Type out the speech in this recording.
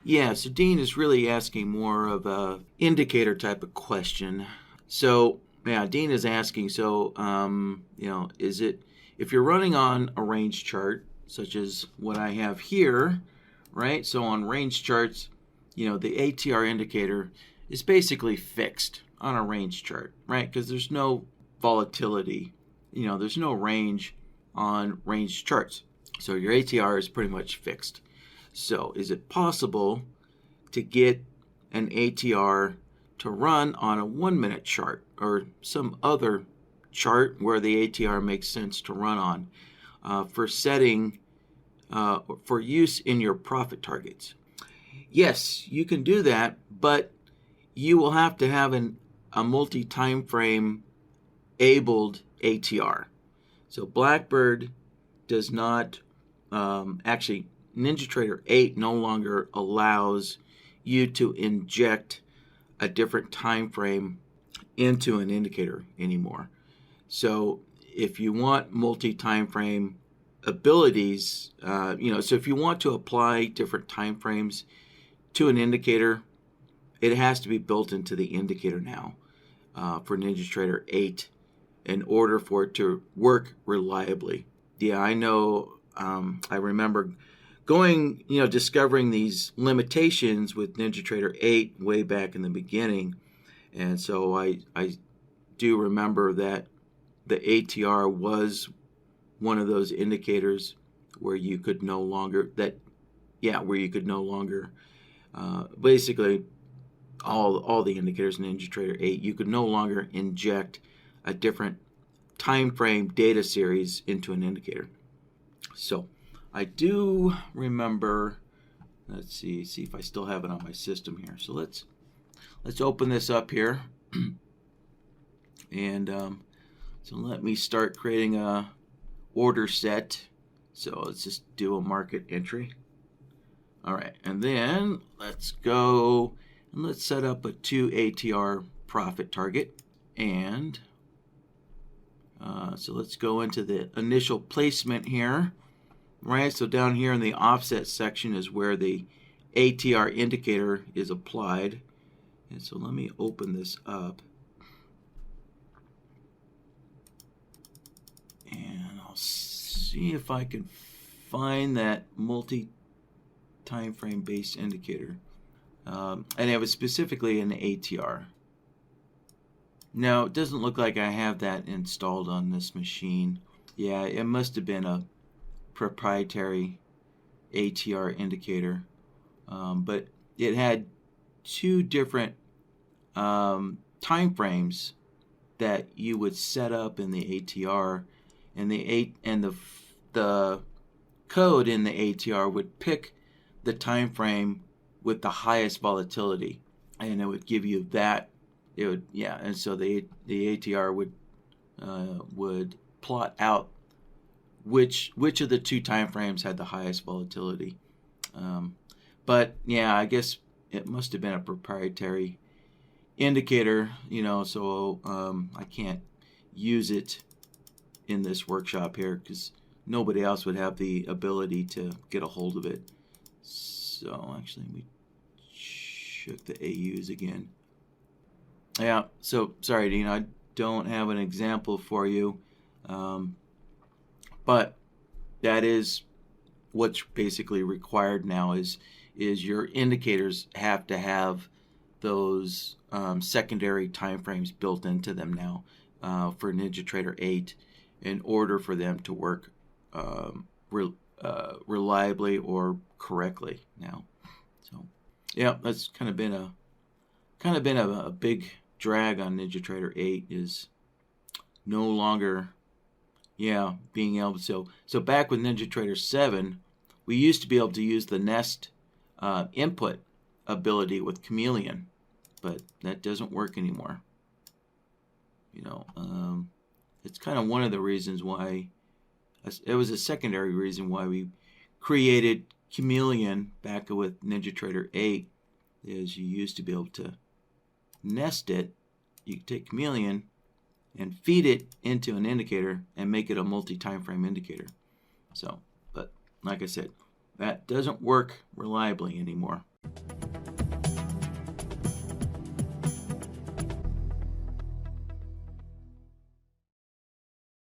Yeah, so Dean is really asking more of a indicator type of question. So, yeah, Dean is asking, is it, if you're running on a range chart, such as what I have here, right? So on range charts, the ATR indicator is basically fixed on a range chart, right? Because there's no volatility, there's no range on range charts. So your ATR is pretty much fixed. So is it possible to get an ATR to run on a 1 minute chart or some other chart where the ATR makes sense to run on for setting for use in your profit targets? Yes, you can do that, but you will have to have a multi-time frame abled ATR. So BlackBird does not, actually NinjaTrader 8 no longer allows you to inject a different time frame into an indicator anymore. So if you want multi-time frame abilities, so if you want to apply different time frames to an indicator, it has to be built into the indicator now for NinjaTrader 8 in order for it to work reliably. Yeah, I know. I remember discovering these limitations with NinjaTrader 8 way back in the beginning. And so I do remember that the ATR was one of those indicators where you could no longer, basically all the indicators in NinjaTrader 8, you could no longer inject a different time frame data series into an indicator. So I do remember, let's see if I still have it on my system here. So let's open this up here. And so let me start creating a order set. So let's just do a market entry. All right, and then let's go and let's set up a 2 ATR profit target. And so let's go into the initial placement here. Right, so down here in the offset section is where the ATR indicator is applied. And so let me open this up. And I'll see if I can find that multi-time frame based indicator. And it was specifically an ATR. Now, it doesn't look like I have that installed on this machine. Yeah, it must have been a proprietary ATR indicator, but it had two different time frames that you would set up in the ATR, and the code in the ATR would pick the time frame with the highest volatility, and it would give you that. And so the ATR would plot out which of the two time frames had the highest volatility. But yeah, I guess it must have been a proprietary indicator, so I can't use it in this workshop here because nobody else would have the ability to get a hold of it. So actually, we check the AUs again. Yeah, so sorry, Dean, I don't have an example for you. But that is what's basically required now is your indicators have to have those secondary timeframes built into them now for NinjaTrader 8 in order for them to work reliably or correctly now. So yeah, that's kind of been a big drag on NinjaTrader 8 is no longer being able to. So back with NinjaTrader 7, we used to be able to use the nest input ability with Chameleon, but that doesn't work anymore. It's kind of one of the reasons why, it was a secondary reason why we created Chameleon back with NinjaTrader 8, is you used to be able to nest it. You could take Chameleon and feed it into an indicator and make it a multi-time frame indicator. So, but like I said, that doesn't work reliably anymore.